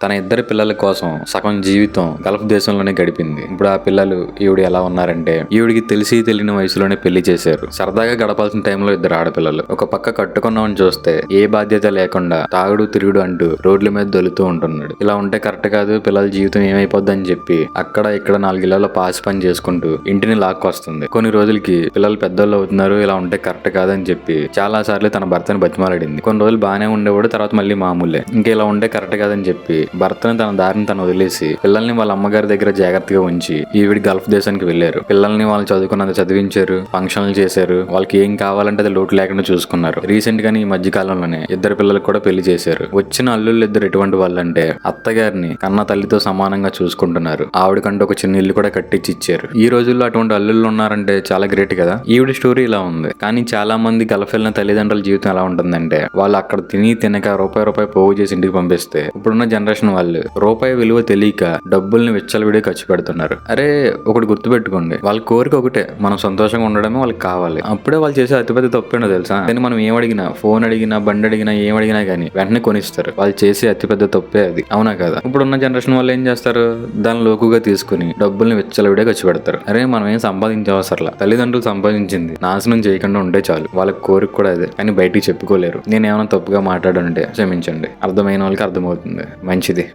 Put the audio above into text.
తన ఇద్దరు పిల్లల కోసం సగం జీవితం గల్ఫ్ దేశంలోనే గడిపింది. ఇప్పుడు ఆ పిల్లలు ఈవిడ ఎలా ఉన్నారంటే, ఈవిడికి తెలిసి తెలియని వయసులోనే పెళ్లి చేశారు. సరదాగా గడపాల్సిన టైంలో ఇద్దరు ఆడపిల్లలు. ఒక పక్క కట్టుకున్నామని చూస్తే ఏ బాధ్యత లేకుండా తాగుడు తిరుగుడు అంటూ రోడ్ల మీద దొలుతూ ఉంటున్నాడు. ఇలా ఉంటే కరెక్ట్ కాదు, పిల్లల జీవితం ఏమైపోద్దని చెప్పి అక్కడ ఇక్కడ 4 ఇళ్లలో పాసి పని చేసుకుంటూ ఇంటిని లాక్కొస్తుంది. కొన్ని రోజులకి పిల్లలు పెద్దోళ్ళు అవుతున్నారు, ఇలా ఉంటే కరెక్ట్ కాదని చెప్పి చాలా సార్లు తన భర్తని బతిమాలాడింది. కొన్ని రోజులు బాగానే ఉండేవాడు, తర్వాత మళ్ళీ మామూలే. ఇంకా ఇలా ఉంటే కరెక్ట్ కాదని చెప్పి భర్తని తన దారిని తను వదిలేసి పిల్లల్ని వాళ్ళ అమ్మగారి దగ్గర జాగ్రత్తగా ఉంచి ఈవిడి గల్ఫ్ దేశానికి వెళ్లారు. పిల్లల్ని వాళ్ళు చదువుకున్నంత చదివించారు, ఫంక్షన్లు చేశారు, వాళ్ళకి ఏం కావాలంటే అది లోటు లేకుండా చూసుకున్నారు. రీసెంట్ గానీ ఈ మధ్య కాలంలోనే ఇద్దరు పిల్లలకు కూడా పెళ్లి చేశారు. వచ్చిన అల్లుళ్ళు ఇద్దరు ఎటువంటి వాళ్ళంటే అత్తగారిని కన్న తల్లితో సమానంగా చూసుకుంటున్నారు. ఆవిడకంటూ ఒక చిన్న ఇల్లు కూడా కట్టించి ఇచ్చారు. ఈ రోజుల్లో అటువంటి అల్లుళ్ళు ఉన్నారంటే చాలా గ్రేట్ కదా. ఈవిడ స్టోరీ ఇలా ఉంది. కానీ చాలా మంది గల్ఫ్ వెళ్ళిన తల్లిదండ్రుల జీవితం ఎలా ఉంటుందంటే, వాళ్ళు అక్కడ తినక రూపాయి పోగు చేసి ఇంటికి పంపిస్తే ఇప్పుడున్న జనరేషన్ వాళ్ళు రూపాయి విలువ తెలియక డబ్బుల్ని విచ్చలవిడి ఖర్చు పెడుతున్నారు. అరే ఒకటి గుర్తుపెట్టుకోండి, వాళ్ళ కోరిక ఒకటే, మనం సంతోషంగా ఉండడమే వాళ్ళకి కావాలి. అప్పుడే వాళ్ళు చేసే అతిపెద్ద తప్పేంటో తెలుసా? మనం ఏం అడిగినా, ఫోన్ అడిగినా, బండి అడిగినా, ఏం అడిగినా కానీ వెంటనే కొనిస్తారు. వాళ్ళు చేసే అతిపెద్ద తప్పే అది. అవునా కదా? ఇప్పుడున్న జనరేషన్ వాళ్ళు ఏం చేస్తారు, దాన్ని లోకుగా తీసుకుని డబ్బుల్ని విచ్చలవిడే ఖర్చు పెడతారు. అరే మనం ఏం సంపాదించవసరలా, తల్లిదండ్రులు సంపాదించింది నాశనం చేయకుండా ఉంటే చాలు. వాళ్ళ కోరిక కూడా అదే, కానీ బయటికి చెప్పుకోలేరు. నేను ఏమైనా తప్పుగా మాట్లాడుంటే క్షమించండి. అర్థమైన వాళ్ళకి అర్థమవుతుంది. మంచిది.